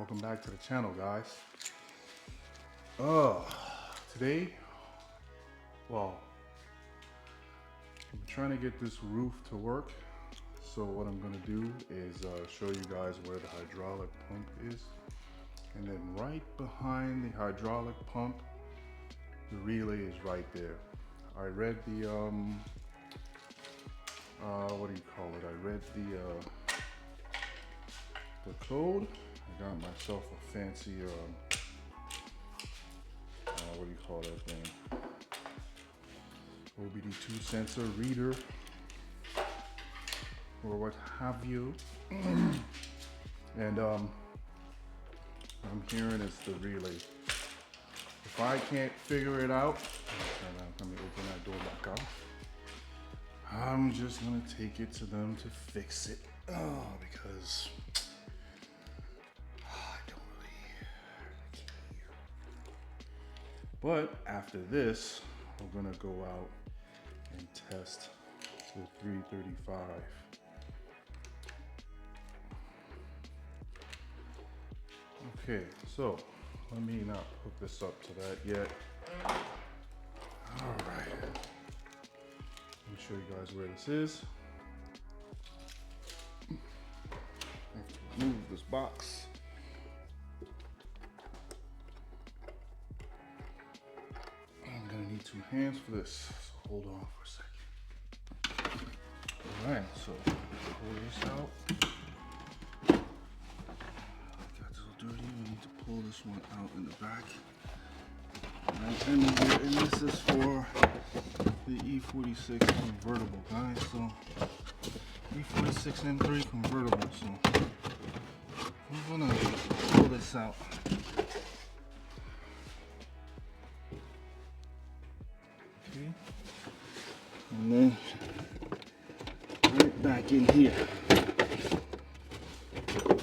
Welcome back to the channel, guys. Today, well, I'm trying to get this roof to work. So what I'm gonna do is show you guys where the hydraulic pump is. And then right behind the hydraulic pump, the relay is right there. I read the, what do you call it? I read the code. I got myself a fancy, what do you call that thing? OBD2 sensor reader, or what have you. And I'm hearing it's the relay. If I can't figure it out, let me open that door back up. I'm just gonna take it to them to fix it. Because I don't really care. But after this, we're gonna go out and test the 335. Okay, so let me not hook this up to that yet. All right, let me show you guys where this is. I have to remove this box. I'm gonna need 2 hands for this, so hold on for a second. All right, so pull this out. Dirty. We need to pull this one out in the back. Right, and this is for the E46 convertible, guys. So E46 M3 convertible. So we're gonna pull this out. Okay, and then right back in here.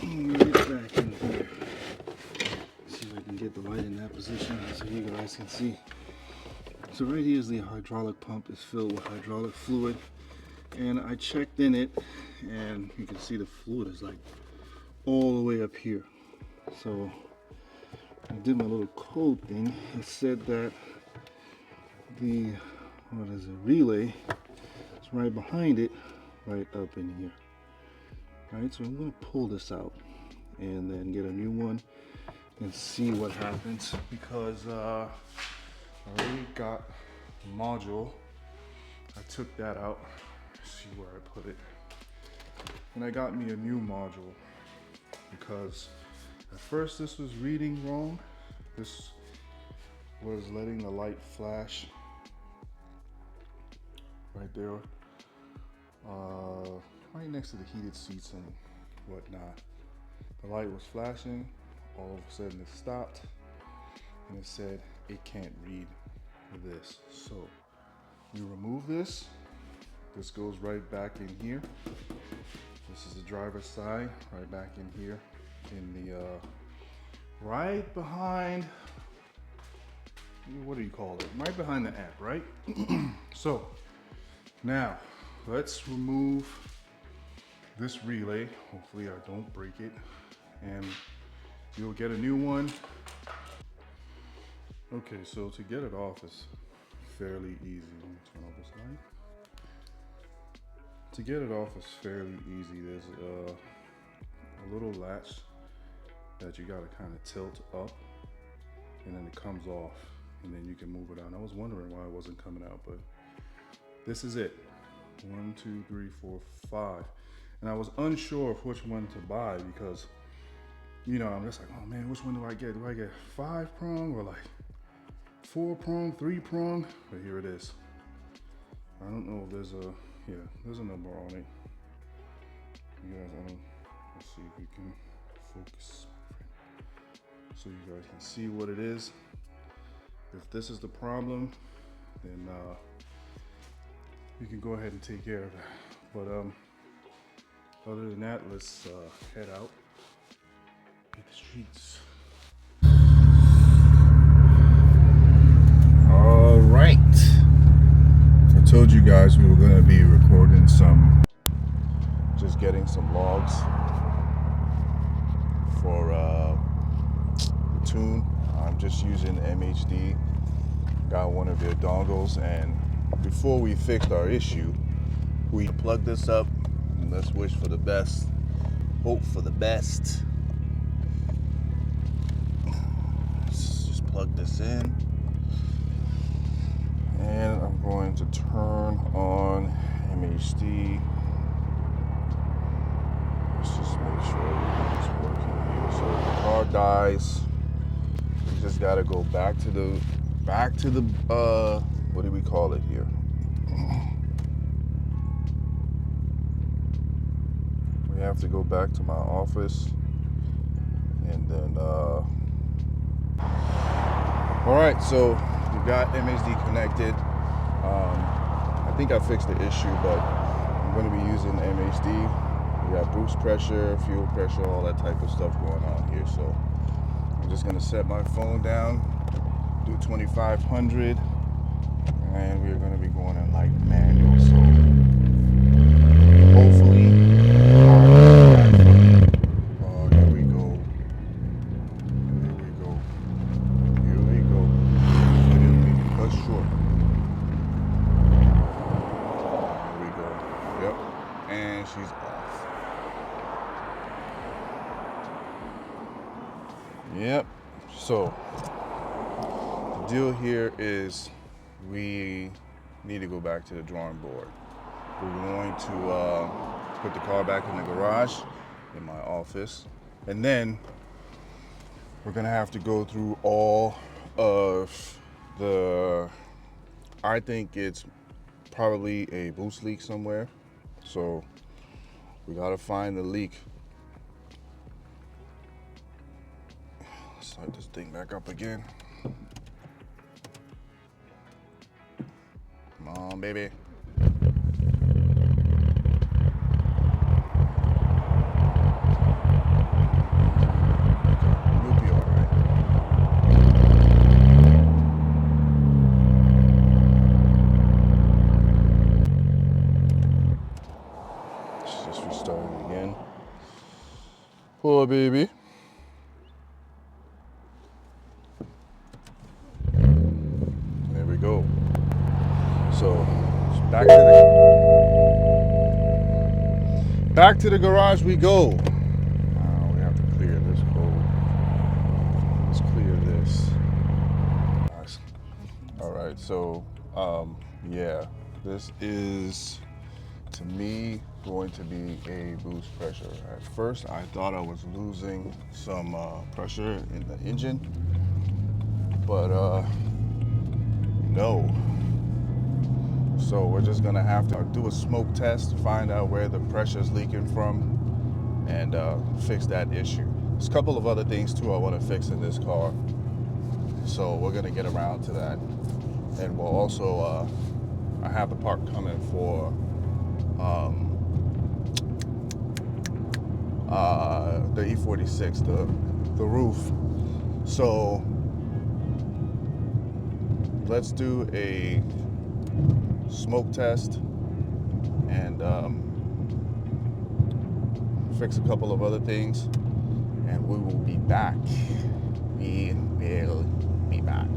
Right back in here. Get the light in that position so you guys can see. So right here is the hydraulic pump. Is filled with hydraulic fluid, and I checked in it, and you can see the fluid is like all the way up here. So I did my little code thing. It said that the relay is right behind it, right up in here. All right, so I'm gonna pull this out and then get a new one and see what happens, because I already got the module. I took that out. Let's see where I put it. And I got me a new module, because at first this was reading wrong. This was letting the light flash right there, right next to the heated seats and whatnot. The light was flashing. All of a sudden it stopped, and it said it can't read this. So you remove this. This goes right back in here. This is the driver's side, right back in here, in the right behind, what do you call it? Right behind the amp, right? So now let's remove this relay. Hopefully I don't break it, and you'll get a new one. Okay, so to get it off is fairly easy. Let me turn off this light. To get it off is fairly easy. There's a little latch that you gotta kind of tilt up, and then it comes off, and then you can move it out. And I was wondering why it wasn't coming out, but this is it. 1, 2, 3, 4, 5. And I was unsure of which one to buy, because you know, I'm just like, oh man, which one do I get? Do I get 5-prong or like 4-prong, 3-prong? But here it is. I don't know if there's a, yeah, there's a number on it. You guys, let's see if we can focus, so you guys can see what it is. If this is the problem, then you can go ahead and take care of that. But other than that, let's head out. The streets. All right, I told you guys we were going to be recording just getting some logs for tune. I'm just using MHD. Got one of their dongles, and before we fixed our issue, we plugged this up. And let's wish for the best, hope for the best. Let's just plug this in, and I'm going to turn on MHD. Let's just make sure everything's working here. So if the car dies, we just gotta go back to the what do we call it here? We have to go back to my office, and then all right, so we got MHD connected. I think I fixed the issue, but I'm going to be using MHD. We got boost pressure, fuel pressure, all that type of stuff going on here. So I'm just going to set my phone down, do 2500, and we're going to be going in like manual. So hopefully, oh, here we go. Here we go. I didn't mean to cut short. Here we go. Yep. And she's off. Yep. So the deal here is we need to go back to the drawing board. We're going to put the car back in the garage in my office, and then we're gonna have to go through all of the, I think it's probably a boost leak somewhere. So we gotta find the leak. Let's start this thing back up again. Come on, baby. You'll be all right. Let's just restart it again. Poor baby. There we go. So back to the garage we go. Now we have to clear this code. Let's clear this. Nice. All right, so yeah, this is to me going to be a boost pressure. At first I thought I was losing some pressure in the engine, but no. So we're just gonna have to do a smoke test, find out where the pressure is leaking from, and fix that issue. There's a couple of other things too I want to fix in this car, so we're gonna get around to that. And we'll also, I have the part coming for the E46, the roof. So let's do a smoke test and fix a couple of other things, and we will be back. We will be back.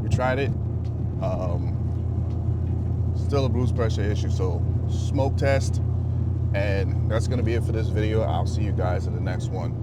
We tried it. Still a boost pressure issue, so smoke test, and that's gonna be it for this video. I'll see you guys in the next one.